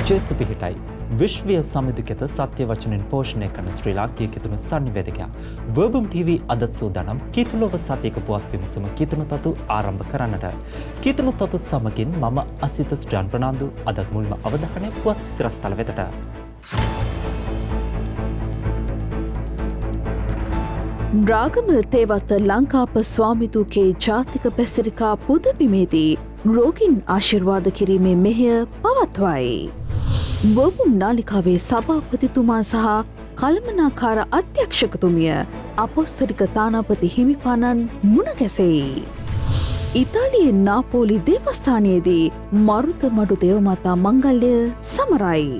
ජේසු පිහිටයි විශ්වීය සමිතිකත සත්‍ය වචනෙන් පෝෂණය කරන ශ්‍රී ලාංකීය කිතුණු සංනිවේදකයා වර්බම් TV අදත් සූදානම් කිතුලොව සතියක පුවත් විමසුම කිතුණු තතු ආරම්භ කරන්නට. කිතුණු තතු සමගින් මම අසිත ශ්‍රියන් ප්‍රනාන්දු අදත් මුල්ම අවධානය පුවත් සිරස්තල වෙතට. රාගම තේවත ලංකාප ස්වාමිතුකේ ජාතික පැසිරිකා පුදබිමේදී රෝගින් ආශිර්වාද කිරීමේ මෙහෙය පවත්වයි. වර්බුම් නාලිකාවේ සභාපතිතුමා සහ කළමනාකාර අධ්‍යක්ෂකතුමිය අපොස්තලික තානාපති හිමිපාණන් මුණ ගැසෙයි. ඉතාලියේ නාපෝලි දේවස්ථානයේදී මරුත මඩු දේවමාතා මංගල්‍ය සමරයි.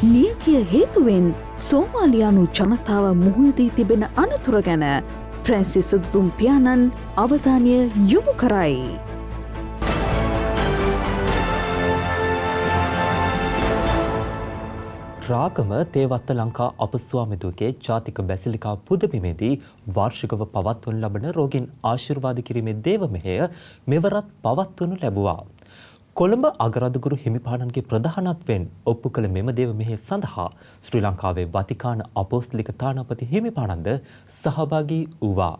නියකිය හේතුවෙන් සෝමාලියානු ජනතාව මුහුණදී තිබෙන අනතුර ගැන ෆ්‍රැන්සිස් සුදුතුම් පියාණන් අවධානය යොමු කරයි. රාගම තේවත්ත ලංකා අපස්වාමිතුගේ ජාතික බැසිලිකා පුදබිමේදී වාර්ෂිකව පවත්වනු ලබන රෝගීන් ආශිර්වාද කිරීමේ දේව මෙහෙය මෙවරත් පවත්වනු ලැබුවා. කොළඹ අගරදුගුරු හිමිපාණන්ගේ ප්‍රධානත්වයෙන් ඔප්පු කළ මෙම දේව මෙහෙය සඳහා ශ්‍රී ලංකාවේ වතිකාන අපෝස්තලික තානාපති හිමිපාණන්ද සහභාගී වූවා.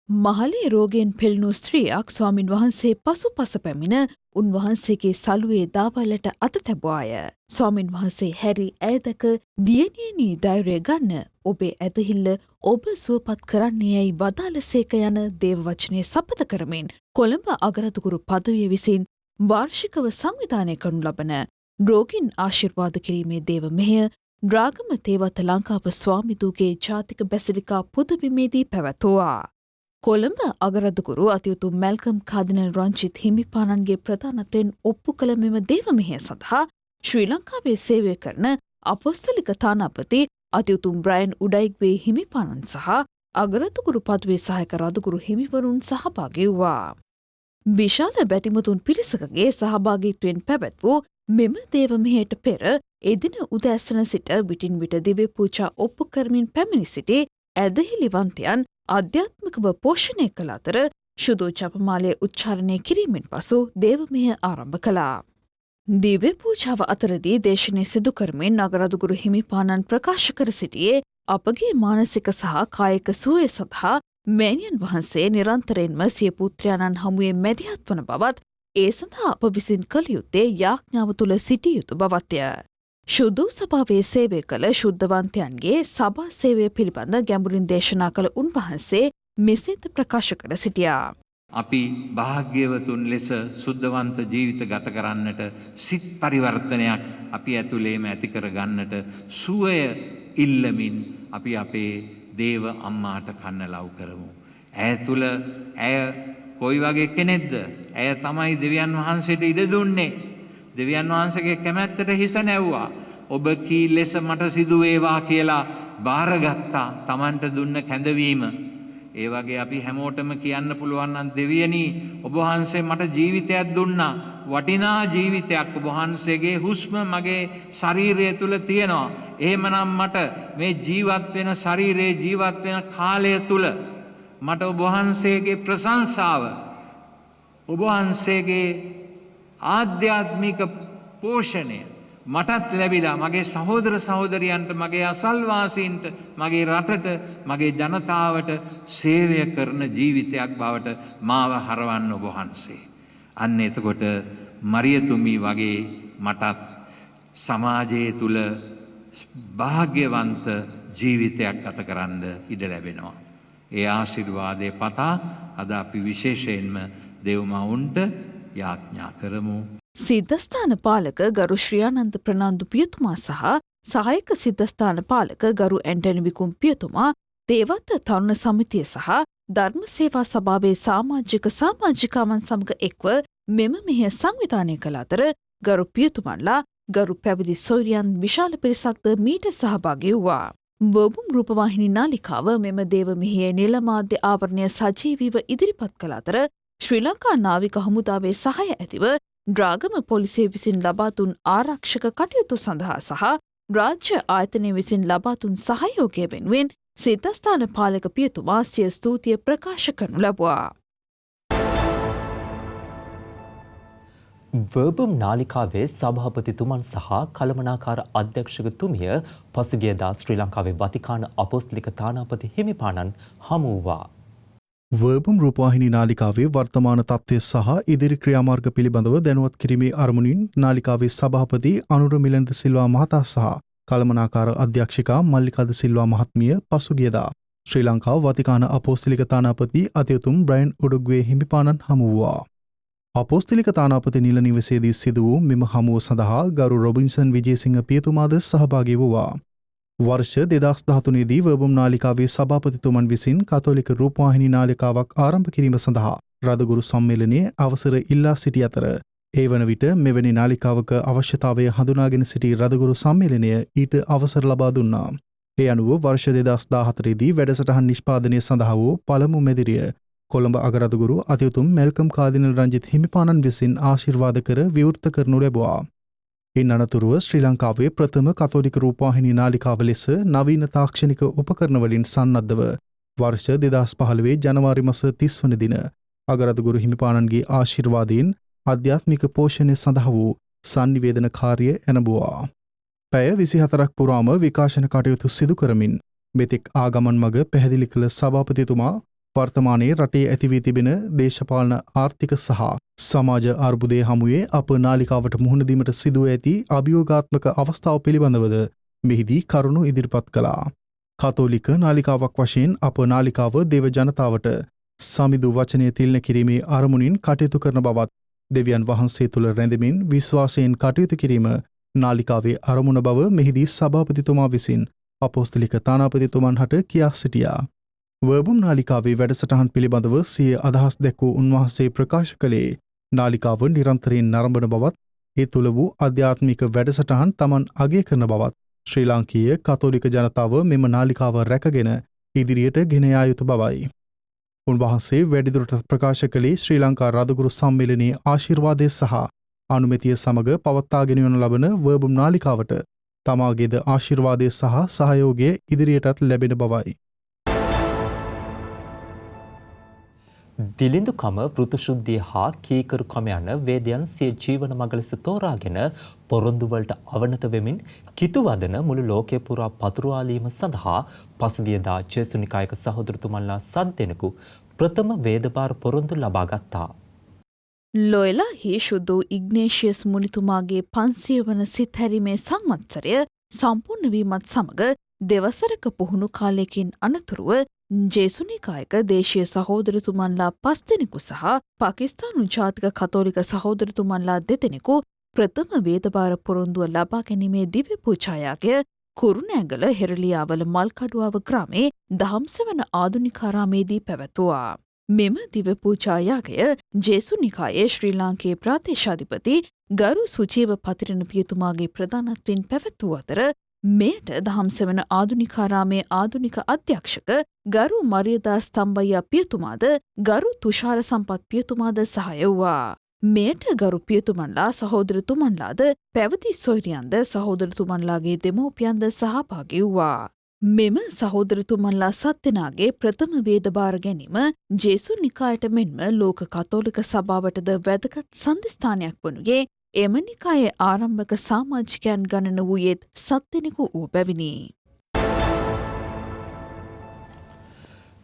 මහලේ රෝගයෙන් පෙළෙනු ස්ත්‍රියක් ස්වාමින් වහන්සේ පසුපස පැමිණ උන්වහන්සේගේ සලුවේ දාවලට අත තැබුවාය. ස්වාමින් වහන්සේ හැරි ඇය දැක දියණියනි ධෛර්යය ගන්න, ඔබේ ඇදහිල්ල ඔබ සුවපත් කරන්නේ යැයි වදාළසේක යන දේව වචනය සපථ කරමින් කොළඹ අගරදුගුරු පදවිය විසින් වාර්ෂිකව සංවිධානය කරනු ලබන රෝගීන් ආශිර්වාද කිරීමේ දේව මෙහෙය රාගම තේවත ලංකාප ස්වාමිතුගේ ජාතික බැසිලිකා පුදබිමේදී පැවැත්වුවා. කොළඹ අගරදුගුරු අතිඋතුම් මැල්කම් කාදිනල් රංචිත් හිමිපාණන්ගේ ප්‍රධානත්වයෙන් ඔප්පු කළ මෙම දේව මෙහෙය සඳහා ශ්‍රී ලංකාවේ සේවය කරන අපොස්තලික තානාපති අතිඋතුම් බ්‍රයන් උඩයිග්වේ හිමිපාණන් සහ අගරදුගුරු පදවේ සහායක රදුගුරු හිමිවරුන් සහභාගී වූවා. විශාල බැතිමතුන් පිරිසකගේ සහභාගීත්වයෙන් පැවැත් වූ මෙම දේව මෙහෙයට පෙර එදින උදෑසන සිට විටින් විට දිව්‍ය පූජා ඔප්පු කරමින් පැමිණි සිටි ඇදහිලිවන්තයන් අධ්‍යාත්මිකව පෝෂණය කළ අතර ශුදු ජපමාලය උච්චාරණය කිරීමෙන් පසු දේව මෙහෙය ආරම්භ කළා. දිව්‍ය පූජාව අතරදී දේශනය සිදු කරමින් නගරදුගුරු හිමිපාණන් ප්‍රකාශ කර සිටියේ අපගේ මානසික සහ කායික සුවය සඳහා මෑණියන් වහන්සේ නිරන්තරයෙන්ම සිය පුත්‍රයාණන් හමුවේ මැදිහත් වන බවත් ඒ සඳහා අප විසින් කළ යුත්තේ යාඥාව තුළ සිටිය යුතු බවත්ය. ශුද්ධ සභාවේ සේවය කළ ශුද්ධවන්තයන්ගේ සභා සේවය පිළිබඳ ගැඹුරින් දේශනා කළ උන්වහන්සේ මෙසේද ප්‍රකාශ කර සිටියා. අපි භාග්‍යවතුන් ලෙස සුද්ධවන්ත ජීවිත ගත කරන්නට සිත් පරිවර්තනයක් අපි ඇතුළේම ඇති කර ගන්නට සුවය ඉල්ලමින් අපි අපේ දේව අම්මාට කන්න ලව් කරමු. ඇය තුළ ඇය කොයි වගේ කෙනෙක්ද? ඇය තමයි දෙවියන් වහන්සේට ඉඩ දුන්නේ. දෙවියන් වහන්සේගේ කැමැත්තට හිස නැව්වා. ඔබ කී ලෙස මට සිදු වේවා කියලා බාරගත්තා. Tamanට දුන්න කැඳවීම. ඒ වගේ අපි හැමෝටම කියන්න පුළුවන් නම් දෙවියනි ඔබ වහන්සේ මට ජීවිතයක් දුන්නා. වටිනා ජීවිතයක් ඔබ වහන්සේගේ හුස්ම මගේ ශරීරය තුල තියෙනවා. එහෙමනම් මට මේ ජීවත් වෙන ශරීරයේ ජීවත් වෙන කාලය තුල මට ඔබ වහන්සේගේ ප්‍රශංසාව ඔබ වහන්සේගේ ආධ්‍යාත්මික පෝෂණය මටත් ලැබිලා මගේ සහෝදර සහෝදරියන්ට මගේ අසල්වාසීන්ට මගේ රටට මගේ ජනතාවට සේවය කරන ජීවිතයක් බවට මාව හරවන්න ඔබ වහන්සේ. අන්න එතකොට මරියතුමි වගේ මටත් සමාජයේ තුල භාග්‍යවන්ත ජීවිතයක් ගත කරන්න ඉඩ ලැබෙනවා. ඒ ආශිර්වාදයේ පතා අද අපි විශේෂයෙන්ම දෙව්මවුන්ට යාඥා කරමු. සිද්ධස්ථාන පාලක ගරු ශ්‍රියානන්ද ප්‍රනාන්දු පියතුමා සහ සහායක සිද්ධස්ථාන පාලක ගරු ඇන්ටනි විකුම් පියතුමා තේවත්ත තරුණ සමිතිය සහ ධර්ම සේවා සභාවේ සමාජිකාවන් සමග එක්ව මෙම මෙහෙය සංවිධානය කළ අතර ගරු පියතුමන්ලා ගරු පැවිදි සොයුරියන් විශාල පිරිසක්ද මීට සහභාගී වූවා. වර්බුම් රූපවාහිනී නාලිකාව මෙම දේව මෙහෙයේ නිල මාධ්‍ය ආවරණය සජීවීව ඉදිරිපත් කළ අතර ශ්‍රී ලංකා නාවික හමුදාවේ සහය ඇතිව රාගම පොලිසිය විසින් ලබා දුන් ආරක්ෂක කටයුතු සඳහා සහ රාජ්‍ය ආයතනය විසින් ලබා දුන් සහයෝගය වෙනුවෙන් සිද්ධස්ථාන පාලක පියතුමා සිය ස්තුතිය ප්‍රකාශ කරනු ලැබුවා. වර්බම් නාලිකාවේ සභාපතිතුමන් සහ කළමනාකාර අධ්‍යක්ෂකතුමිය පසුගියදා ශ්‍රී ලංකාවේ වතිකාන අපොස්තලික තානාපති හිමිපාණන් හමු වූවා. වර්බම් රූපවාහිනී නාලිකාවේ වර්තමාන තත්ත්වය සහ ඉදිරි ක්‍රියාමාර්ග පිළිබඳව දැනුවත් කිරීමේ අරමුණින් නාලිකාවේ සභාපති අනුර මිලන්ද සිල්වා මහතා සහ කළමනාකාර අධ්‍යක්ෂිකා මල්ලිකා ද සිල්වා මහත්මිය පසුගියදා ශ්‍රී ලංකාව වතිකාන අපොස්තලික තානාපති අතිඋතුම් බ්‍රයන් උඩුග්වේ හිමිපාණන් හමු වූවා. අපොස්තලික තානාපති නිල නිවසේදී සිදු වූ මෙම හමුව සඳහා ගරු රොබින්සන් විජේසිංහ පියතුමාද සහභාගී වූවා. වර්ෂ 2013 දී වර්බම් නාලිකාවේ සභාපතිතුමන් විසින් කතෝලික රූපවාහිනී නාලිකාවක් ආරම්භ කිරීම සඳහා රදගුරු සම්මේලනයේ අවසර ඉල්ලා සිටි අතර ඒ වන විට මෙවැනි නාලිකාවක අවශ්‍යතාවය හඳුනාගෙන සිටි රදගුරු සම්මේලනය ඊට අවසර ලබා දුන්නා. ඒ අනුව වර්ෂ 2014 දී වැඩසටහන් නිෂ්පාදනය සඳහා වූ පළමු මෙදිරිය කොළඹ අගරදගුරු අතිඋතුම් මෙල්කම් කාදිනල් රංජිත් හිමිපාණන් විසින් ආශිර්වාද කර විවෘත කරනු ලැබුවා. ඉන් අනතුරුව ශ්‍රී ලංකාවේ ප්‍රථම කතෝලික රූපවාහිනී නාලිකාව ලෙස නවීන තාක්ෂණික උපකරණ වලින් සන්නද්ධව වර්ෂ 2015 ජනවාරි මාස 30 වන දින අගරදගුරු හිමිපාණන්ගේ ආශිර්වාදයෙන් ආධ්‍යාත්මික පෝෂණය සඳහා වූ sannivedana කාර්ය ඇනඹුවා. පැය 24ක් පුරාම විකාශන කටයුතු සිදු කරමින් මෙතෙක් ආගමන් මඟ පැහැදිලි කළ සභාපතිතුමා වර්තමානයේ රටේ ඇති වී තිබෙන දේශපාලන ආර්ථික සහ සමාජ අර්බුදයේ හමුවේ අප නාලිකාවට මුහුණ දීමට සිදුව ඇති අභියෝගාත්මක අවස්ථාව පිළිබඳවද මෙහිදී කරුණු ඉදිරිපත් කළා. කතෝලික නාලිකාවක් වශයෙන් අප නාලිකාව දේව ජනතාවට සමිදු වචනය තිලන කිරීමේ අරමුණින් කටයුතු කරන බවත් දෙවියන් වහන්සේ තුළ රැඳෙමින් විශ්වාසයෙන් කටයුතු කිරීම නාලිකාවේ අරමුණ බව මෙහිදී සභාපතිතුමා විසින් අපොස්තලික තානාපතිතුමන් හට කියා සිටියා. වර්බම් නාලිකාවේ වැඩසටහන් පිළිබඳව සිය අදහස් දැක්වූ උන්වහන්සේ ප්‍රකාශ කළේ නාලිකාව නිරන්තරයෙන් නරඹන බවත් ඒ තුළ වූ අධ්‍යාත්මික වැඩසටහන් තමන් අගය කරන බවත් ශ්‍රී ලාංකීය කතෝලික ජනතාව මෙම නාලිකාව රැකගෙන ඉදිරියට ගෙන යා යුතු බවයි. උන්වහන්සේ වැඩිදුරටත් ප්‍රකාශ කළේ ශ්‍රී ලංකා රදගුරු සම්මේලනයේ ආශිර්වාදය සහ අනුමැතිය සමග පවත්වාගෙන යනු ලබන වර්බම් නාලිකාවට තමාගේද ආශිර්වාදය සහ සහයෝගය ඉදිරියටත් ලැබෙන බවයි. දිලිඳුකම පෘතුශුද්ධිය හා කීකරුකම යන වේදයන් සිය ජීවන මඟ ලෙස තෝරාගෙන පොරොන්දුවලට අවනත වෙමින් කිතුවදන මුළු ලෝකය පුරා පතුරවාලීම සඳහා පසුගියදා චේසුනිකායක සහෝදරතුමන්ලා 7 දෙනෙකු ප්‍රථම වේදපාර පොරොන්දු ලබා ගත්තා. ලොයලා හි ශුද්ධ ඉග්නේෂියස් මුනිතුමාගේ 500 වන සිත් හැරීමේ සංවත්සරය සම්පූර්ණ වීමත් සමග දෙවසරක පුහුණු කාලයකින් අනතුරුව ජේසුනිකායක දේශීය සහෝදරතුමන්ලා 5 දෙනෙකු සහ පාකිස්තානු ජාතික කතෝලික සහෝදරතුමන්ලා 2 දෙනෙකු ප්‍රථම වේදපාර පොරොන්දුව ලබා ගැනීමේ දිව්‍ය පූජායාගය කුරුණෑගල හෙරලියාවල මල්කඩුවාව ග්‍රාමේ දහම්සවන ආදුනිකාරාමේදී පැවැතුවා. මෙම දිව්‍ය පූජායාගය ජේසුනිකායේ ශ්‍රී ලාංකේය ප්‍රාදේශාධිපති ගරු සුජීව පතිරණ පියතුමාගේ ප්‍රධානත්වයෙන් පැවැත්වූ අතර මෙයට දහම්සවන ආදුනිකාරාමේ ආදුනික අධ්‍යක්ෂක ගරු මරියදා ස්තම්භය පියතුමාද ගරු තුෂාර සම්පත් පියතුමාද සහාය වූවා. මෙයට ගරු පියතුමන්ලා සහෝදරතුමන්ලාද පැවති සොයුරියන්ද සහෝදරතුමන්ලාගේ දෙමව්පියන්ද සහභාගී වූවා. මෙම සහෝදරතුමන්ලා 7 දෙනාගේ ප්‍රථම වේදභාර ගැනීම ජේසුන් නිකායට මෙන්ම ලෝක කතෝලික සභාවටද වැදගත් සන්ධිස්ථානයක් වනුයේ එම නිකායේ ආරම්භක සමාජිකයන් ගණන වූයේත් 7 දෙනෙකු වූ බැවිනි.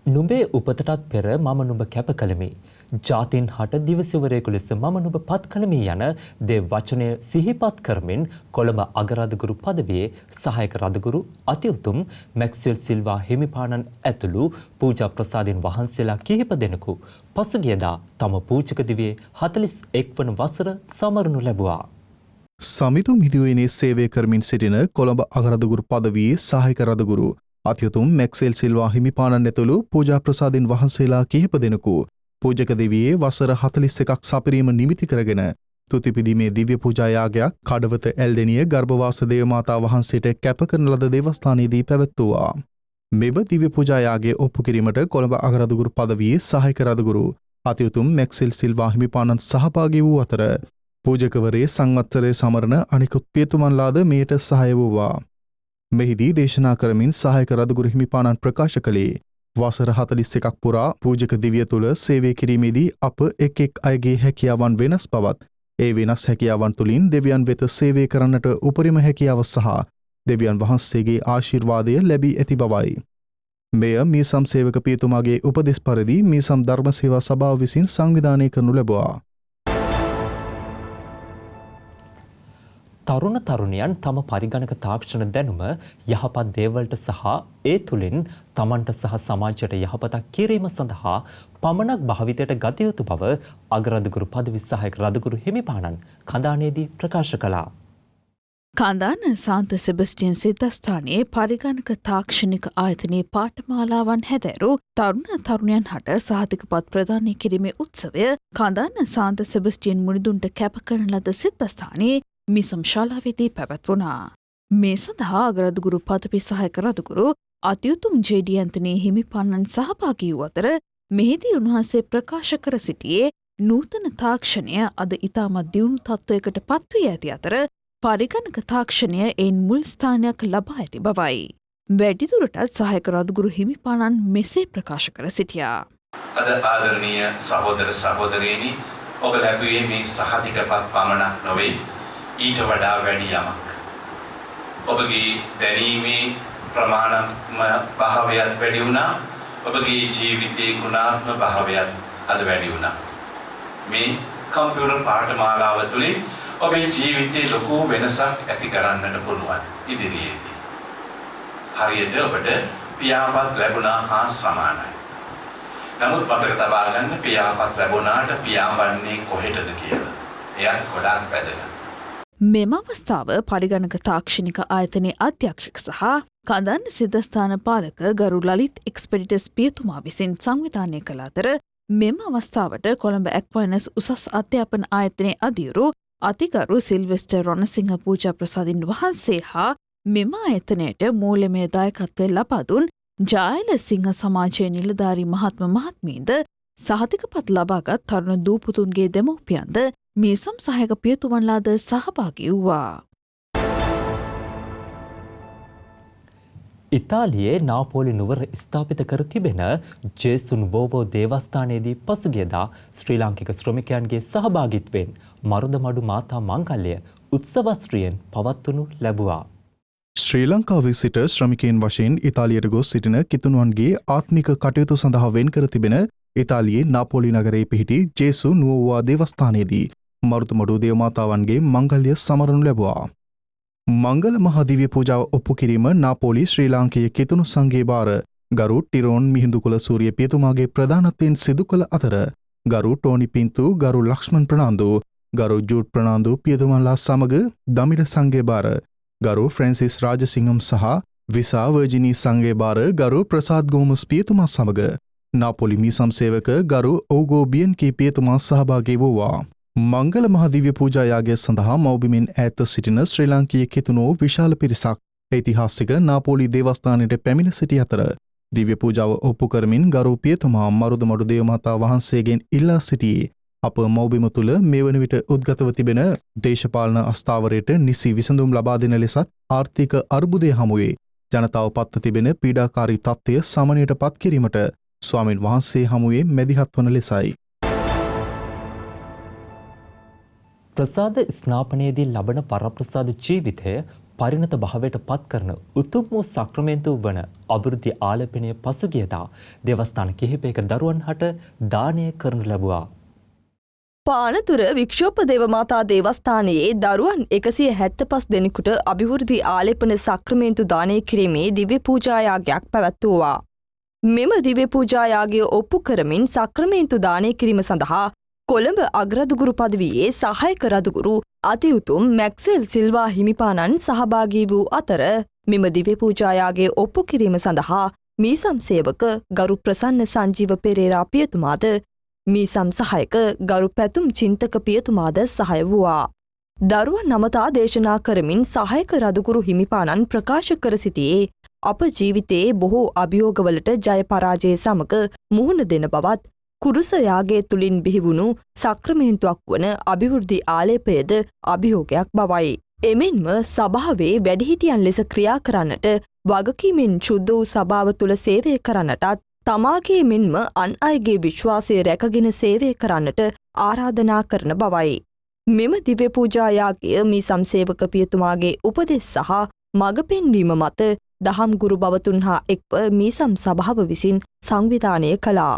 නුඹේ උපතටත් පෙර මම නුඹ කැප කළමි. ජාතින් හට දිවසිවරයෙකු ලෙස මම නුඹ පත් කළමි යන දේව වචනය සිහිපත් කරමින් කොළඹ අගරදගුරු පදවියේ සහායක රදගුරු අතිඋතුම් මැක්ස්වෙල් සිල්වා හිමිපාණන් ඇතුළු පූජා ප්‍රසාදීන් වහන්සේලා කිහිප දෙනෙකු පසුගියදා තම පූජක දිවියේ 41 වන වසර සමරනු ලැබුවා. සමිතු මිදිවයිනේ සේවය කරමින් සිටින කොළඹ අගරදගුරු පදවියේ සහායක රදගුරු අතිඋතුම් මැක්සෙල් සිල්වා හිමිපාණන් ඇතුළු පූජා ප්‍රසාදීන් වහන්සේලා කිහිප දෙනෙකු පූජක දෙවියේ වසර 41ක් සපිරීම නිමිති කරගෙන තුතිපිදීමේ දිව්‍ය පූජා යාගයක් කඩවත ඇල්දෙනිය ගර්භවාස දේවමාතා වහන්සේට කැප කරන ලද දේවස්ථානයේදී පැවැත්වුවා. මෙම දිව්‍ය පූජා යාගය ඔප්පු කිරීමට කොළඹ අගරදගුරු පදවියේ සහායක රදගුරු අතිඋතුම් මැක්සෙල් සිල්වා හිමිපාණන් සහභාගී වූ අතර පූජකවරේ සංවත්සරය සමරන අනිකුත් පියතුමන්ලාද මෙයට සහාය වූවා. මෙහිදී දේශනා කරමින් සහායක රදගුරු හිමිපාණන් ප්‍රකාශ කළේ වසර 41ක් පුරා පූජක දිවිය තුළ සේවය කිරීමේදී අප එක් අයගේ හැකියාවන් වෙනස් බවත් ඒ වෙනස් හැකියාවන් තුළින් දෙවියන් වෙත සේවය කරන්නට උපරිම හැකියාව සහ දෙවියන් වහන්සේගේ ආශිර්වාදය ලැබී ඇති බවයි. මෙය මීසම් සේවක පියතුමාගේ උපදෙස් පරිදි මීසම් ධර්ම සේවා සභාව විසින් සංවිධානය කරනු ලැබුවා. තරුණ තරුණියන් තම පරිගණක තාක්ෂණ දැනුම යහපත් දේවල්ට සහ ඒ තුළින් තමන්ට සහ සමාජයට යහපතක් කිරීම සඳහා පමණක් භාවිතයට ගත යුතු බව අගරදුගුරු පදවි සහායක රදුගුරු හිමිපාණන් කඳානේදී ප්‍රකාශ කළා. කන්දාන සාන්ත සෙබස්ටියන් සිද්ධස්ථානයේ පරිගණක තාක්ෂණික ආයතනයේ පාඨමාලාවන් හැදෑරු තරුණ තරුණයන් හට සහතිකපත් ප්‍රදානය කිරීමේ උත්සවය කන්දාන සාන්ත සෙබස්ටියන් මුනිදුන්ට කැප කරන ලද සිද්ධස්ථානයේ මිසම් ශාලාවේදී පැවැත්වුණා. මේ සඳහා අගරදුගුරු පදවි සහායක රදුගුරු අතිඋතුම් ජේ.ඩී. ඇන්තනී හිමිපාණන් සහභාගී වූ අතර මෙහිදී උන්වහන්සේ ප්‍රකාශ කර සිටියේ නූතන තාක්ෂණය අද ඉතාමත් දියුණු තත්ත්වයකට පත්වී ඇති අතර පරිගණක තාක්ෂණය එයින් මුල් ස්ථානයක් ලබා ඇති බවයි. වැඩිදුරටත් සහායක රදුගුරු හිමිපාණන් මෙසේ ප්‍රකාශ කර සිටියා. අද ආදරණීය සහෝදර සහෝදරියනි, ඔබ ලැබුවේ මේ සහතිකපත් පමණක් නොවේ, ඊට වඩා වැඩි යමක්. ඔබගේ දැනීමේ ප්‍රමාණාත්මක භාවයත් වැඩි වුණා. ඔබගේ ජීවිතයේ ගුණාත්මක භාවයත් අද වැඩි වුණා. මේ කම්පියුටර් පාඨමාලාව තුළින් ඔබේ ජීවිතයේ ලොකු වෙනසක් ඇති කරන්නට පුළුවන් ඉදිරියේදී. හරියට ඔබට පියාපත් ලැබුණා හා සමානයි. නමුත් මතක තබා ගන්න, පියාපත් ලැබුණාට පියාඹන්නේ කොහෙටද කියලා. එයත් ගොඩාක් වැදගත්. මෙම අවස්ථාව පරිගණක තාක්ෂණික ආයතනයේ අධ්‍යක්ෂක සහ කඳන් සිද්ධස්ථාන පාලක ගරු ලලිත් එක්ස්පෙඩිටස් පියතුමා විසින් සංවිධානය කළ අතර මෙම අවස්ථාවට කොළඹ ඇක්වයිනස් උසස් අධ්‍යාපන ආයතනයේ අධිවරු අතිගරු සිල්වෙස්ටර් රොණසිංහ පූජා ප්‍රසාදින් වහන්සේ හා මෙම ආයතනයට මූල්‍යමය දායකත්වය ලබා දුන් ජායල සිංහ සමාජයේ නිලධාරී මහත්ම මහත්මීන්ද සහතිකපත් ලබාගත් තරුණ දූපුතුන්ගේ දෙමව්පියන්ද මීසම් සහායක පියතුමන්ලාද සහභාගී වූවා. ඉතාලියේ නාපෝලි නුවර ස්ථාපිත කර තිබෙන ජේසුන් බෝබෝ දේවස්ථානයේදී පසුගියදා ශ්‍රී ලාංකික ශ්‍රමිකයන්ගේ සහභාගීත්වයෙන් මරුදමඩු මාතා මංගල්‍ය උත්සවශ්‍රියෙන් පවත්වනු ලැබුවා. ශ්‍රී ලංකාවේ සිට ශ්‍රමිකයන් වශයෙන් ඉතාලියට ගොස් සිටින කිතුනුවන්ගේ ආත්මික කටයුතු සඳහා වෙන් කර තිබෙන ඉතාලියේ නාපෝලි නගරයේ පිහිටි ජේසු නුවෝවා දේවස්ථානයේදී මරුදමඩු දේවමාතාවන්ගේ මංගල්‍ය සමරනු ලැබුවා. මංගල මහදිව්‍ය පූජාව ඔප්පු කිරීම නාපෝලි ශ්‍රී ලාංකීය කිතුණු සංඝයේ භාර ගරු ටිරෝන් මිහිඳුකුල සූරිය පියතුමාගේ ප්‍රධානත්වයෙන් සිදු කළ අතර ගරු ටෝනි පින්තු, ගරු ලක්ෂ්මන් ප්‍රනාන්දු, ගරු ජූඩ් ප්‍රනාන්දු පියතුමන්ලා සමග දමිළ සංඝයේ භාර ගරු ෆ්‍රැන්සිස් රාජසිංහම් සහ විසා වර්ජිනී සංඝයේ භාර ගරු ප්‍රසාද් ගෝමස් පියතුමා සමග නාපෝලි මීසම් සේවක ගරු ඕගෝ බියන්කී පියතුමා සහභාගී වූවා. මංගල මහදිව්‍ය පූජා යාගය සඳහා මව්බිමින් ඈත සිටින ශ්‍රී ලාංකීය කිතුණෝ විශාල පිරිසක් ඓතිහාසික නාපෝලි දේවස්ථානයට පැමිණ සිටි අතර දිව්‍ය පූජාව ඔප්පු කරමින් ගරු පියතුමා මරුදමඩු දේවමාතා වහන්සේගෙන් ඉල්ලා සිටියේ අප මව්බිම තුළ මේ වන විට උද්ගතව තිබෙන දේශපාලන අස්ථාවරයට නිසි විසඳුම් ලබා දෙන ලෙසත් ආර්ථික අර්බුදය හමුවේ ජනතාව පත්ව තිබෙන පීඩාකාරී තත්ත්වය සමනයට පත් කිරීමට ස්වාමින් වහන්සේ හමුවේ මැදිහත් වන ලෙසයි. ප්‍රසාද ස්නාපනයේදී ලබන වරප්‍රසාද ජීවිතය පරිණත භාවයට පත් කරන උතුම් වූ සක්‍රමෙන්තු වන අභිවෘද්ධි ආලපනය පසුගියදා දේවස්ථාන කිහිපයක දරුවන් හට දානය කරනු ලැබුවා. පානතුර වික්ෂෝපදේව මාතා දේවස්ථානයේ දරුවන් 175 දෙනෙකුට අභිවෘද්ධි ආලේපන සක්‍රමේන්තු දානය කිරීමේ දිව්‍ය පූජා යාගයක් පැවැත්වුවා. මෙම දිව්‍ය පූජා යාගය ඔප්පු කරමින් සක්‍රමේන්තු දානය කිරීම සඳහා කොළඹ අගරදුගුරු පදවියේ සහායක රදුගුරු අතිඋතුම් මැක්ස්වෙල් සිල්වා හිමිපාණන් සහභාගී වූ අතර මෙම දිව්‍ය පූජා යාගය ඔප්පු කිරීම සඳහා මීසම් සේවක ගරු ප්‍රසන්න සංජීව පෙරේරා පියතුමාද මීසම් සහායක ගරු පැතුම් චින්තක පියතුමාද සහාය වූවා. දරුවන් නමතා දේශනා කරමින් සහායක රදුගුරු හිමිපාණන් ප්‍රකාශ කර සිටියේ අප ජීවිතයේ බොහෝ අභියෝගවලට ජය පරාජය සමග මුහුණ දෙන බවත් කුරුස යාගය තුළින් බිහිවුණු සක්‍රමේන්තුවක් වන අභිවෘද්ධි ආලේපයද අභියෝගයක් බවයි. එමෙන්ම සභාවේ වැඩිහිටියන් ලෙස ක්‍රියා කරන්නට වගකීමෙන් ශුද්ධ වූ සභාව තුළ සේවය කරන්නටත් තමාගේ මෙන්ම අන් අයගේ විශ්වාසය රැකගෙන සේවය කරන්නට ආරාධනා කරන බවයි. මෙම දිව්‍ය පූජා යාගය මීසම් සේවක පියතුමාගේ උපදෙස් සහ මඟ පෙන්වීම මත දහම් ගුරු බවතුන් හා එක්ව මීසම් සභාව විසින් සංවිධානය කළා.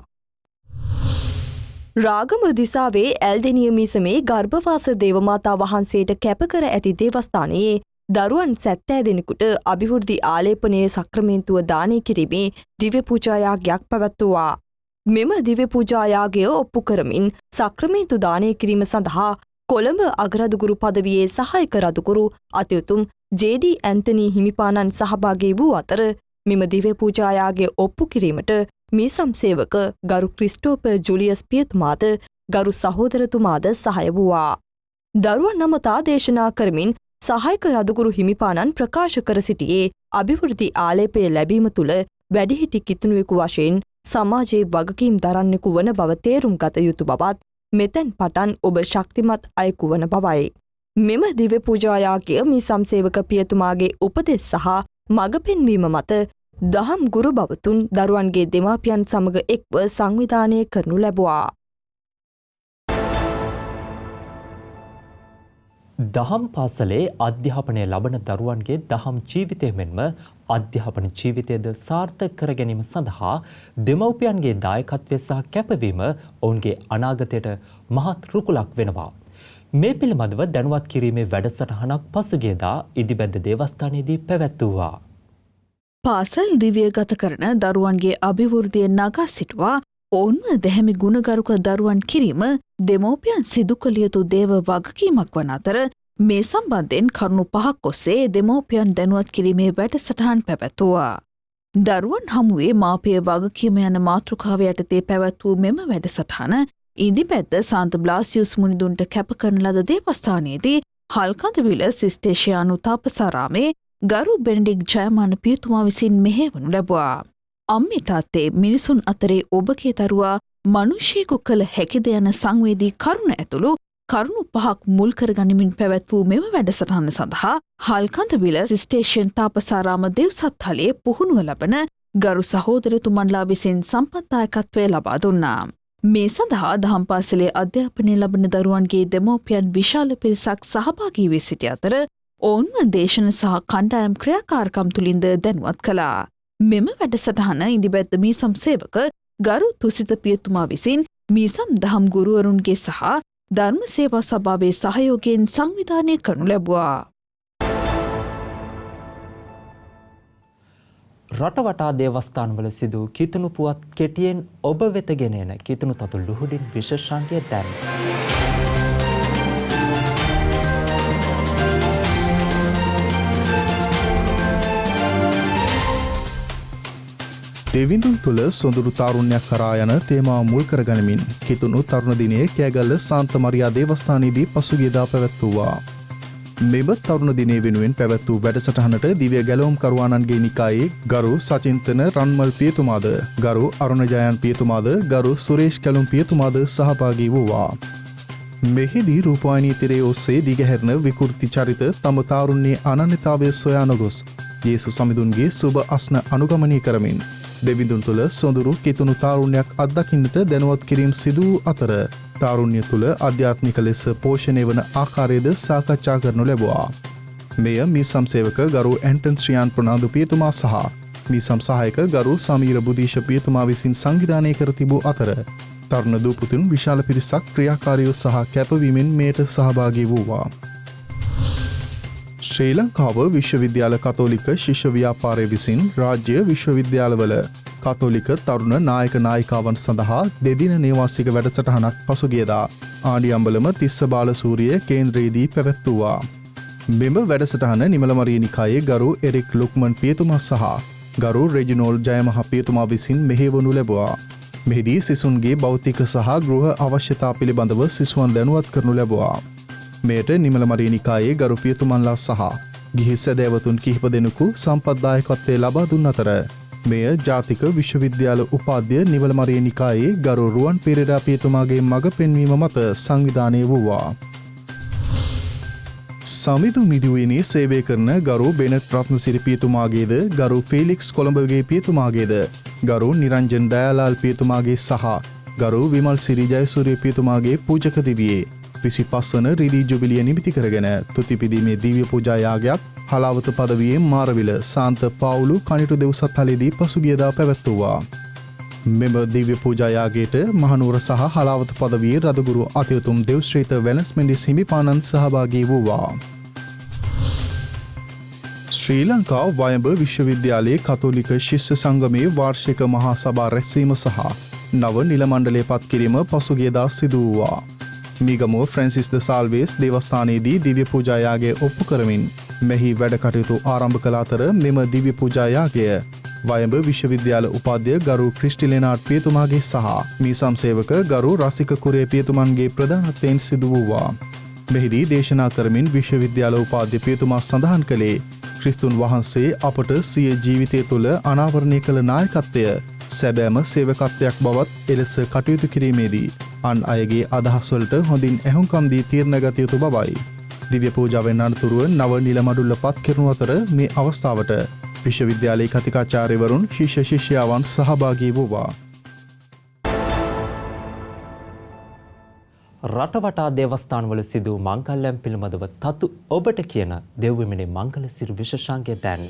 රාගම දිසාවේ ඇල්දෙනිය මීසමේ ගර්භවාස දේවමාතා වහන්සේට කැපකර ඇති දේවස්ථානයේ දරුවන් 70 දෙනෙකුට අභිවෘද්ධි ආලේපනයේ සක්‍රමේන්තුව දානය කිරීමේ දිව්‍ය පූජා යාගයක් පැවැත්වුවා. මෙම දිව්‍ය පූජා යාගය ඔප්පු කරමින් සක්‍රමේන්තු දානය කිරීම සඳහා කොළඹ අගරදුගුරු පදවියේ සහායක රදුගුරු අතිඋතුම් ජේ.ඩී. ඇන්තනී හිමිපාණන් සහභාගී වූ අතර මෙම දිව්‍ය පූජා යාගය ඔප්පු කිරීමට මීසම් සේවක ගරු ක්‍රිස්ටෝපර් ජුලියස් පියතුමාද ගරු සහෝදරතුමාද සහාය වූවා. දරුවන් නමතා දේශනා කරමින් සහායක රදුගුරු හිමිපාණන් ප්‍රකාශ කර සිටියේ අභිවෘද්ධි ආලේපය ලැබීම තුළ වැඩිහිටි කිතුණුවෙකු වශයෙන් සමාජයේ වගකීම් දරන්නෙකු වන බව තේරුම් ගත යුතු බවත් මෙතැන් පටන් ඔබ ශක්තිමත් අයෙකු වන බවයි. මෙම දිව්‍ය පූජා යාගය මීසම් සේවක පියතුමාගේ උපදෙස් සහ මඟ පෙන්වීම මත දහම් ගුරු බවතුන් දරුවන්ගේ දෙමාපියන් සමග එක්ව සංවිධානය කරනු ලැබුවා. දහම් පාසලේ අධ්‍යාපනය ලබන දරුවන්ගේ දහම් ජීවිතය මෙන්ම අධ්‍යාපන ජීවිතයද සාර්ථක කර ගැනීම සඳහා දෙමව්පියන්ගේ දායකත්වය සහ කැපවීම ඔවුන්ගේ අනාගතයට මහත් රුකුලක් වෙනවා. මේ පිළිබඳව දැනුවත් කිරීමේ වැඩසටහනක් පසුගියදා ඉදිබැද්ද දේවස්ථානයේදී පැවැත්වුවා. පාසල් දිවියගත කරන දරුවන්ගේ අභිවෘද්ධිය නගා සිටුවා ඔවුන්ව දැහැමි ගුණගරුක දරුවන් කිරීම දෙමව්පියන් සිදු කළ යුතු දේව වගකීමක් වන අතර මේ සම්බන්ධයෙන් කරුණු 5ක් ඔස්සේ දෙමව්පියන් දැනුවත් කිරීමේ වැඩසටහන් පැවැත්වුවා. දරුවන් හමුවේ මාපිය වගකීම යන මාතෘකාව යටතේ පැවැත් වූ මෙම වැඩසටහන ඉදිබැද්ද සාන්ත බ්ලාසියුස් මුනිදුන්ට කැප කරන ලද දේවස්ථානයේදී හල්කඳවිල සිස්ටේෂියානු තාපසාරාමේ ගරු බෙනඩික් ජයමාන පියතුමා විසින් මෙහෙවනු ලැබුවා. අම්මේ තාත්තේ මිනිසුන් අතරේ ඔබගේ දරුවා මනුෂ්‍යයෙකු කළ හැකිද යන සංවේදී කරුණ ඇතුළු කරුණු 5ක් මුල් කරගනිමින් පැවැත් වූ මෙම වැඩසටහන සඳහා හල්කඳවිල සිස්ටේෂන් තාපසාරාම දෙව්සත්හලේ පුහුණුව ලබන ගරු සහෝදරතුමන්ලා විසින් සම්පත්දායකත්වය ලබා දුන්නා. මේ සඳහා දහම් පාසලේ අධ්‍යාපනය ලබන දරුවන්ගේ දෙමව්පියන් විශාල පිරිසක් සහභාගී වී සිටි අතර ඔවුන්ව දේශන සහ කණ්ඩායම් ක්‍රියාකාරකම් තුළින්ද දැනුවත් කළා. මෙම වැඩසටහන ඉදිබැද්ද මීසම් සේවක ගරු තුසිත පියතුමා විසින් මීසම් දහම් ගුරුවරුන්ගේ සහ ධර්ම සේවා සභාවේ සහයෝගයෙන් සංවිධානය කරනු ලැබුවා. රටවටා දේවස්ථානවල සිදු කිතුණු පුවත් කෙටියෙන් ඔබ වෙත ගෙන එන කිතුණු තතු ලුහුඩින් විශේෂාංගය දැන්. දෙවිඳුන් තුළ සොඳුරු තාරුණ්‍යයක් කරා යන තේමාව මුල් කරගනිමින් කිතුණු තරුණ දිනයේ කෑගල්ල සාන්ත මරියා දේවස්ථානයේදී පසුගියදා පැවැත්වුවා. මෙම තරුණ දිනය වෙනුවෙන් පැවැත් වූ වැඩසටහනට දිව්‍ය ගැලවුම් කරුවාණන්ගේ නිකායේ ගරු සචින්තන රන්මල් පියතුමාද, ගරු අරුණ ජයන් පියතුමාද, ගරු සුරේෂ් කැලුම් පියතුමාද සහභාගී වූවා. මෙහිදී රූපවාහිනී තිරයේ ඔස්සේ දිගහැරෙන විකෘති චරිත තම තාරුණ්‍යයේ අනන්‍යතාවය සොයා නොගොස් ජේසුස් සමිඳුන්ගේ සුබ අස්න අනුගමනය කරමින් දෙවිඳුන් තුළ සොඳුරු කිතුණු තාරුණ්‍යයක් අත්දකින්නට දැනුවත් කිරීම සිදු වූ අතර තාරුණ්‍ය තුළ අධ්‍යාත්මික ලෙස පෝෂණය වන ආකාරයද සාකච්ඡා කරනු ලැබුවා. මෙය මීසම් සේවක ගරු ඇන්ටන් ශ්‍රියාන් ප්‍රනාන්දු පියතුමා සහ මීසම් සහායක ගරු සමීර බුදීෂ පියතුමා විසින් සංවිධානය කර තිබූ අතර තරුණ දූපුතුන් විශාල පිරිසක් ක්‍රියාකාරීව සහ කැපවීමෙන් මෙයට සහභාගී වූවා. ශ්‍රී ලංකාව විශ්වවිද්‍යාල කතෝලික ශිෂ්‍ය ව්‍යාපාරය විසින් රාජ්‍ය විශ්වවිද්‍යාලවල කතෝලික තරුණ නායක නායිකාවන් සඳහා දෙදින නේවාසික වැඩසටහනක් පසුගියදා ආඩියම්බලම තිස්ස බාලසූරිය කේන්ද්‍රයේදී පැවැත්වුවා. මෙම වැඩසටහන නිමලමරිය නිකායේ ගරු එරික් ලුක්මන් පියතුමා සහ ගරු රෙජිනෝල් ජයමහ පියතුමා විසින් මෙහෙවනු ලැබුවා. මෙහිදී සිසුන්ගේ භෞතික සහ ගෘහ අවශ්‍යතා පිළිබඳව සිසුවන් දැනුවත් කරනු ලැබුවා. මෙයට නිමලමරිය නිකායේ ගරු පියතුමන්ලා සහ ගිහි සැදැවතුන් කිහිප දෙනෙකු සම්පත්දායකත්වය ලබා දුන් අතර මෙය ජාතික විශ්වවිද්‍යාල උපාධ්‍ය නිමලමරිය නිකායේ ගරු රුවන් පෙරේරා පියතුමාගේ මඟ පෙන්වීම මත සංවිධානය වූවා. සමිඳු මිදුවේනේ සේවය කරන ගරු බෙනට් රත්නසිරි පියතුමාගේද ගරු ෆේලික්ස් කොළඹගේ පියතුමාගේද ගරු නිරංජන් දයාලාල් පියතුමාගේ සහ ගරු විමල් සිරි ජයසූරිය පියතුමාගේ පූජක දිවියේ 25 වන රිදී ජුබිලිය නිමිති කරගෙන තුතිපිදීමේ දිව්‍ය පූජා යාගයක් හලාවත පදවියේ මාරවිල සාන්ත පවුලු කනිටු දෙව්සත්හලේදී පසුගියදා පැවැත්වුවා. මෙම දිව්‍ය පූජා යාගයට මහනුවර සහ හලාවත පදවියේ රදගුරු අතිඋතුම් දෙව්ශ්‍රීත වෙනස් මෙන්ඩිස් හිමිපාණන් සහභාගී වූවා. ශ්‍රී ලංකා වයඹ විශ්වවිද්‍යාලයේ කතෝලික ශිෂ්‍ය සංගමයේ වාර්ෂික මහා සභා රැස්වීම සහ නව නිල මණ්ඩලය පත් කිරීම පසුගියදා සිදු වූවා. මීගමුව ෆ්‍රැන්සිස් ද සාල්වේස් දේවස්ථානයේදී දිව්‍ය පූජා යාගය ඔප්පු කරමින් මෙහි වැඩ කටයුතු ආරම්භ කළ අතර මෙම දිව්‍ය පූජා යාගය වයඹ විශ්වවිද්‍යාල උපාධ්‍ය ගරු ක්‍රිස්ටි ලෙනාඩ් පියතුමාගේ සහ මීසම් සේවක ගරු රසික කුරේ පියතුමන්ගේ ප්‍රධානත්වයෙන් සිදු වූවා. මෙහිදී දේශනා කරමින් විශ්වවිද්‍යාල උපාධ්‍ය පියතුමා සඳහන් කළේ ක්‍රිස්තුන් වහන්සේ අපට සිය ජීවිතය තුළ අනාවරණය කළ නායකත්වය සැබෑම සේවකත්වයක් බවත් එලෙස කටයුතු කිරීමේදී අන් අයගේ අදහස්වලට හොඳින් ඇහුම්කම් දී තීරණ ගත යුතු බවයි. දිව්‍ය පූජාවෙන් අනතුරුව නව නිල මඩුල්ල පත් කරනු අතර මේ අවස්ථාවට විශ්වවිද්‍යාලයේ කතිකාචාර්යවරුන් ශිෂ්‍ය ශිෂ්‍යාවන් සහභාගී වූවා. රටවටා දේවස්ථානවල සිදු මංගල්‍යම් පිළිබඳව තතු ඔබට කියන දෙව්විමනේ මංගල සිරි විශේෂාංගය දැන්.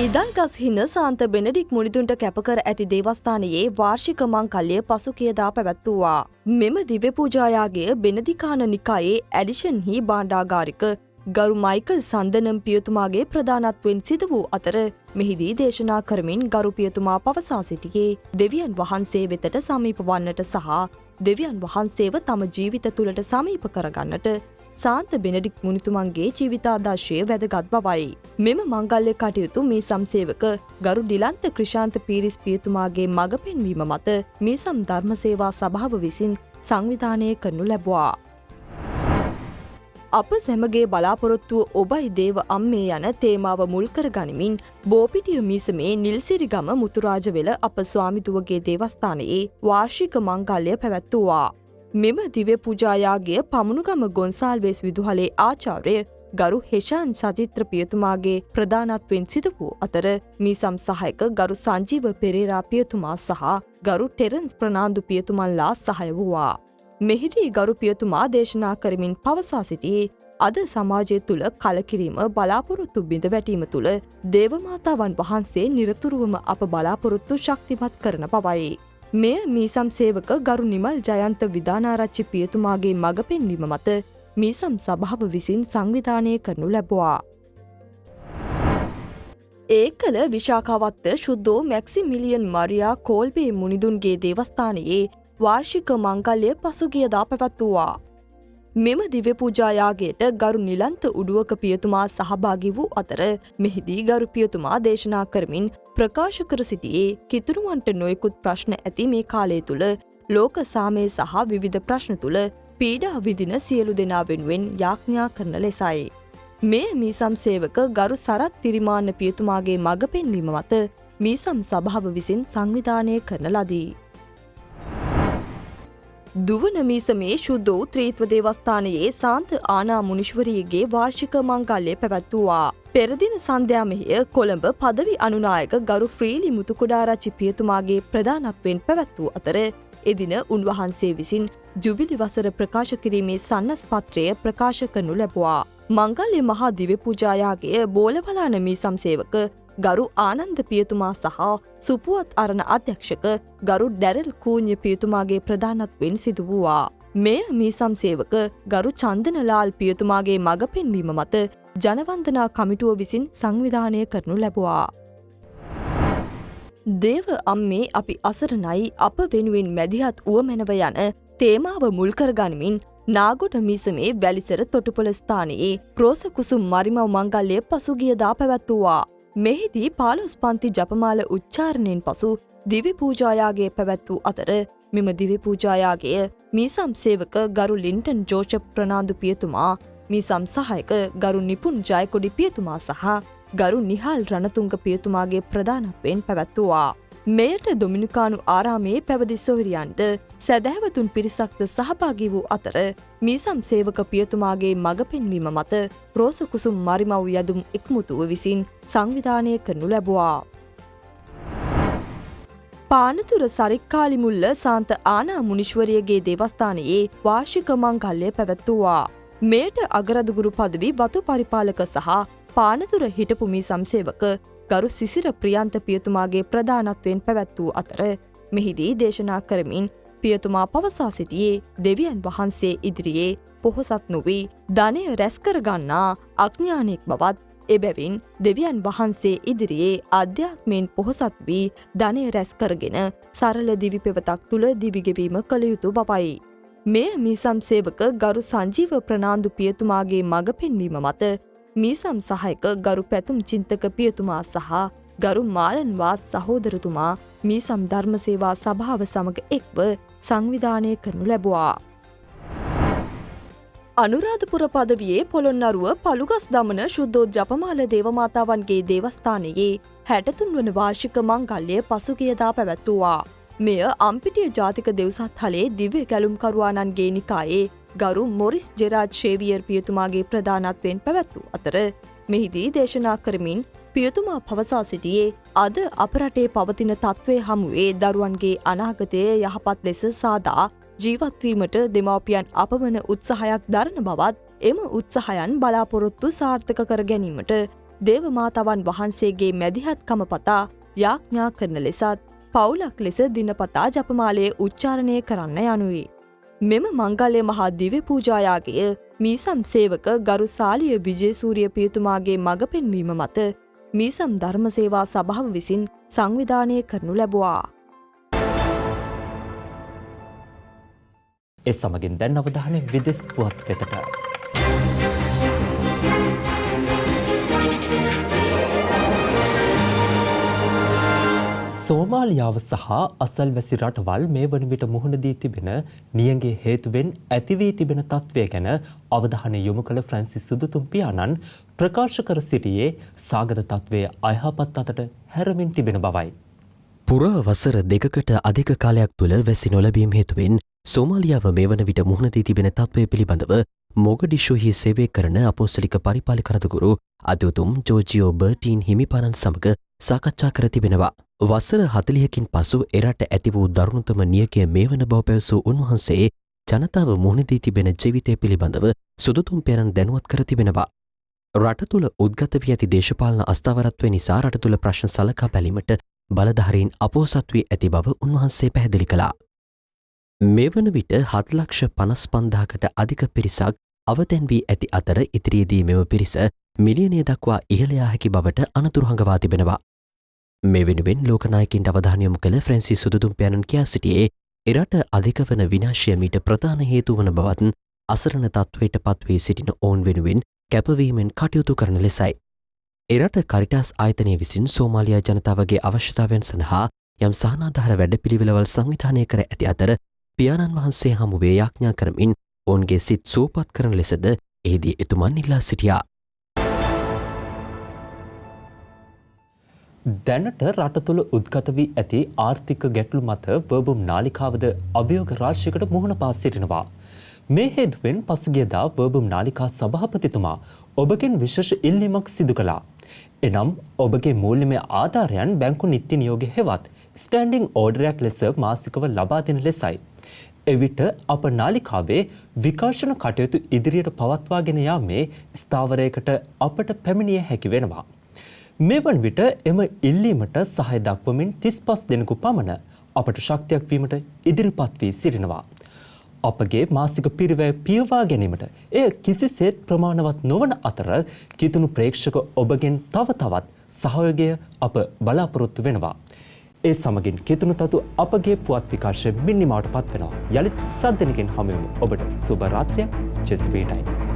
ඉදල්ගස්හින්න සාන්ත බෙනඩික් මුනිදුන්ට කැපකර ඇති දේවස්ථානයේ වාර්ෂික මංකල්‍ය පසුකියදා පැවැත්වූවා. මෙම දිව්‍ය පූජායාගය බෙනදිකාන නිකායේ ඇඩිෂන්හි බාණ්ඩාගාරික ගරු මයිකල් සන්දනම් පියතුමාගේ ප්‍රධානත්වයෙන් සිදු වූ අතර මෙහිදී දේශනා කරමින් ගරු පියතුමා පවසා සිටියේ දෙවියන් වහන්සේ වෙතට සමීප වන්නට සහ දෙවියන් වහන්සේව තම ජීවිත තුළට සමීප කරගන්නට සාන්ත බෙනඩික් මුනිතුමන්ගේ ජීවිතාදර්ශය වැදගත් බවයි. මෙම මංගල්‍ය කටයුතු මේ සම්සේවක ගරු ඩිලන්ත ක්‍රිෂාන්ත පීරිස් පියතුමාගේ මඟ පෙන්වීම මත මීසම් ධර්ම සේවා සභාව විසින් සංවිධානය කරනු ලැබුවා. අප සැමගේ බලාපොරොත්තුව ඔබයි දේව අම්මේ යන තේමාව මුල් කර ගනිමින් බෝපිටිය මීසමේ නිල්සිරිගම මුතුරාජවෙල අප ස්වාමිදුවගේ දේවස්ථානයේ වාර්ෂික මංගල්‍ය පැවැත්වුවා. මෙම දිව්‍ය පූජායාගය පමුණුගම ගොන්සාල්වෙස් විදුහලේ ආචාර්ය ගරු හෙෂාන් සචිත්‍ර පියතුමාගේ ප්‍රධානත්වයෙන් සිදු වූ අතර මීසම් සහයක ගරු සංජීව පෙරේරා පියතුමා සහ ගරු ටෙරන්ස් ප්‍රනාන්දු පියතුමන්ලා සහය වූවා. මෙහිදී ගරු පියතුමා දේශනා කරමින් පවසා සිටියේ අද සමාජය තුළ කලකිරීම බලාපොරොත්තු බිඳ වැටීම තුළ දේවමාතාවන් වහන්සේ නිරතුරුවම අප බලාපොරොත්තු ශක්තිමත් කරන බවයි. මෙය මීසම් සේවක ගරු නිමල් ජයන්ත විධානාරච්චි පියතුමාගේ මඟ පෙන්වීම මත මීසම් සභාව විසින් සංවිධානය කරනු ලැබුවා. ඒකල විශාඛවත්ත ශුද්ධෝ මැක්සිමිලියන් මරියා කෝල්බේ මුනිදුන්ගේ දේවස්ථානයේ වාර්ෂික මංගල්‍ය පසුගියදා පැවැත්වුවා. මෙම දිව්‍ය පූජායාගයට ගරු නිලන්ත උඩුවක පියතුමා සහභාගී වූ අතර මෙහිදී ගරු පියතුමා දේශනා කරමින් ප්‍රකාශ කර සිටියේ කිතුරුවන්ට නොයෙකුත් ප්‍රශ්න ඇති මේ කාලය තුළ ලෝක සාමය සහ විවිධ ප්‍රශ්න තුළ පීඩා විදින සියලු දෙනා වෙනුවෙන් යාඥා කරන ලෙසයි. මේ මීසම් සේවක ගරු සරත් තිරිමාන්න පියතුමාගේ මඟ පෙන්වීම මත මීසම් සභාව විසින් සංවිධානය කරන ලදී. දුවන මීසමේ ශුද්ධ වූ ත්‍රීත්ව දේවස්ථානයේ සාන්ත ආනා මුනිශ්වරියගේ වාර්ෂික මංගල්‍ය පැවැත්වුවා. පෙරදින සන්ධ්‍යා මෙහෙය කොළඹ පදවි අනුනායක ගරු ෆ්‍රීලි මුතුකුඩාරච්චි පියතුමාගේ ප්‍රධානත්වයෙන් පැවැත්වූ අතර එදින උන්වහන්සේ විසින් ජුබිලි වසර ප්‍රකාශ කිරීමේ සන්නස් පත්‍රය ප්‍රකාශ කරනු ලැබුවා. මංගල්‍ය මහා දිව්‍ය පූජායාගය බෝලවලාන මීසම් සේවක ගරු ආනන්ද පියතුමා සහ සුපුවත් අරණ අධ්‍යක්ෂක ගරු ඩැරල් කූඤ්ඤ පියතුමාගේ ප්‍රධානත්වයෙන් සිදු වූවා. මෙය මීසම් සේවක ගරු චන්දනලාල් පියතුමාගේ මඟ පෙන්වීම මත ජනවන්දනා කමිටුව විසින් සංවිධානය කරනු ලැබුවා. දේව අම්මේ අපි අසරණයි අප වෙනුවෙන් මැදිහත් වුවමැනව යන තේමාව මුල් කරගනිමින් නාගොඩ මීසමේ වැලිසර තොටුපොළ ස්ථානයේ රෝස කුසුම් මරිමව් මංගල්‍ය පසුගියදා පැවැත්වුවා. මෙහිදී 15 පන්ති ජපමාල උච්චාරණයෙන් පසු දිව්‍ය පූජායාගය පැවැත් වූ අතර මෙම දිව්‍ය පූජායාගය මීසම් සේවක ගරු ලින්ටන් ජෝෂප් ප්‍රනාන්දු පියතුමා, මීසම් සහායක ගරු නිපුන් ජයකොඩි පියතුමා සහ ගරු නිහාල් රණතුංග පියතුමාගේ ප්‍රධානත්වයෙන් පැවැත්වුවා. මෙයට දොමිනිකානු ආරාමයේ පැවදි සොහිරියන්ට සැදැහැවතුන් පිරිසක්ද සහභාගී වූ අතර මීසම් සේවක පියතුමාගේ මඟ පෙන්වීම මත රෝස කුසුම් මරිමව් යදුම් එක්මුතුව විසින් සංවිධානය කරනු ලැබුවා. පානතුර සරික්කාලිමුල්ල සාන්ත ආනා මුනිශ්වරියගේ දේවස්ථානයේ වාර්ෂික මංගල්‍ය පැවැත්වුවා. මෙයට අගරදුගුරු පදවි වතු පරිපාලක සහ පානතුර හිටපු මී සම්සේවක ගරු සිසිර ප්‍රියන්ත පියතුමාගේ ප්‍රධානත්වයෙන් පැවැත් වූ අතර මෙහිදී දේශනා කරමින් පියතුමා පවසා සිටියේ දෙවියන් වහන්සේ ඉදිරියේ පොහොසත් නොවී ධනය රැස්කරගන්නා අඥානෙක් බවත් එබැවින් දෙවියන් වහන්සේ ඉදිරියේ අධ්‍යාත්මයෙන් පොහොසත් වී ධනය රැස්කරගෙන සරල දිවි පෙවතක් තුළ දිවිගෙවීම කළ යුතු බවයි. මෙය මීසම් සේවක ගරු සංජීව ප්‍රනාන්දු පියතුමාගේ මඟ පෙන්වීම මත මීසම් සහයක ගරු පැතුම් චින්තක පියතුමා සහ ගරු මාලන්වාස් සහෝදරතුමා මීසම් ධර්මසේවා සභාව සමග එක්ව සංවිධානය කරනු ලැබුවා. අනුරාධපුර පදවියේ පොළොන්නරුව පළුගස් දමන ශුද්ධෝජ්ජපමාල දේවමාතාවන්ගේ දේවස්ථානයේ 63 වන වාර්ෂික මංගල්‍ය පසුගියදා පැවැත්වුවා. මෙය අම්පිටිය ජාතික දෙව්සත්හලේ දිව්‍ය ගැලුම්කරුවාණන්ගේ නිකායේ ගරු මොරිස් ජෙරාජ් ෂේවියර් පියතුමාගේ ප්‍රධානත්වයෙන් පැවැත් වූ අතර මෙහිදී දේශනා කරමින් පියතුමා පවසා සිටියේ අද අප රටේ පවතින තත්ත්වය හමුවේ දරුවන්ගේ අනාගතය යහපත් ලෙස සාදා ජීවත්වීමට දෙමව්පියන් අපමණ උත්සාහයක් දරන බවත් එම උත්සාහයන් බලාපොරොත්තු සාර්ථක කර ගැනීමට දේවමාතාවන් වහන්සේගේ මැදිහත්කම පතා යාඥා කරන ලෙසත් පවුලක් ලෙස දිනපතා ජපමාලයේ උච්චාරණය කරන්න යනුයි. මෙම මංගල්‍ය මහා දිව්‍ය පූජායාගය මීසම් සේවක ගරු සාලිය විජේසූරිය පියතුමාගේ මඟ පෙන්වීම මත මීසම් ධර්මසේවා සභාව විසින් සංවිධානය කරනු ලැබුවා. ඒ සමගින් දැන් අවධානය විදෙස් පුවත් වෙතට. සෝමාලියාව සහ අසල්වැසි රටවල් මේ වන විට මුහුණ දී තිබෙන නියඟේ හේතුවෙන් ඇති වී තිබෙන තත්ත්වය ගැන අවධානය යොමු කළ ෆ්‍රැන්සිස් සුදුතුම් පියාණන් ප්‍රකාශ කර සිටියේ සාගර තත්ත්වය අයහපත් අතට හැරමින් තිබෙන බවයි. පුර වසර දෙකකට අධික කාලයක් තුළ වැසි නොලැබීම හේතුවෙන් සෝමාලියාව මේ වන විට මුහුණ දී තිබෙන තත්ත්වය පිළිබඳව මොගඩිෂුහි සේවය කරන අපොස්තලික පරිපාලක රදගුරු අධ්‍යුතුම් ජෝජියෝ බර්ටීන් හිමිපාණන් සමග සාකච්ඡා කර තිබෙනවා. වසර 40කින් පසු එරට ඇති වූ දරුණුතම නියකය මේ වන බව පැවසූ උන්වහන්සේ ජනතාව මුහුණ දී තිබෙන ජීවිතය පිළිබඳව සුදුතුම් පෙරන් දැනුවත් කර තිබෙනවා. රට තුළ උද්ගත වී ඇති දේශපාලන අස්ථාවරත්වය නිසා රට තුළ ප්‍රශ්න සලකා බැලීමට බලධාරීන් අපොහොසත් වී ඇති බව උන්වහන්සේ පැහැදිලි කළා. මේ වන විට 7,55,000කට අධික පිරිසක් අවතැන් වී ඇති අතර ඉදිරියේදී මෙම පිරිස මිලියනය දක්වා ඉහළ යා හැකි බවට අනතුරු හඟවා තිබෙනවා. මේ වෙනුවෙන් ලෝකනායකින්ට අවධානය යොමු කළ ෆ්‍රැන්සිස් සුදුතුම් පියාණන් කියා සිටියේ එරට අධික වන විනාශය මීට ප්‍රධාන හේතු වන බවත් අසරණ තත්ත්වයට පත්වී සිටින ඔවුන් වෙනුවෙන් කැපවීමෙන් කටයුතු කරන ලෙසයි. එරට කරිටාස් ආයතනය විසින් සෝමාලියා ජනතාවගේ අවශ්‍යතාවයන් සඳහා යම් සහනාධාර වැඩපිළිවෙළවල් සංවිධානය කර ඇති අතර පියාණන් වහන්සේ හමුවේ යාඥා කරමින් ඔවුන්ගේ සිත් සුවපත් කරන ලෙසද එහිදී එතුමන් ඉල්ලා සිටියා. දැනට රට තුළ උද්ගත වී ඇති ආර්ථික ගැටලු මත වර්බුම් නාලිකාවද අභියෝග රාශියකට මුහුණ පා සිටිනවා. මේ හේතුවෙන් පසුගියදා වර්බුම් නාලිකා සභාපතිතුමා ඔබගෙන් විශේෂ ඉල්ලීමක් සිදු කළා. එනම් ඔබගේ මූල්‍යමය ආධාරයන් බැංකු නිත්‍ය නියෝග හෙවත් ස්ටෑන්ඩිං ඕඩරයක් ලෙස මාසිකව ලබා දෙන ලෙසයි. එවිට අප නාලිකාවේ විකාශන කටයුතු ඉදිරියට පවත්වාගෙන යාමේ ස්ථාවරයකට අපට පැමිණිය හැකි වෙනවා. මේ වන විට එම ඉල්ලීමට සහය දක්වමින් 35 දෙනෙකු පමණ අපට ශක්තියක් වීමට ඉදිරිපත් වී සිටිනවා. අපගේ මාසික පිරිවැය පියවා ගැනීමට එය කිසිසේත් ප්‍රමාණවත් නොවන අතර කිතුණු ප්‍රේක්ෂක ඔබගෙන් තව තවත් සහයෝගය අප බලාපොරොත්තු වෙනවා. ඒ සමගින් කිතුණු තතු අපගේ පුවත් විකාශය මින් නිමාවට පත් වෙනවා. යලිත් සද්දෙනකින් හමුවෙමු. ඔබට සුබ රාත්‍රියක්. ජෙස්පීටයි.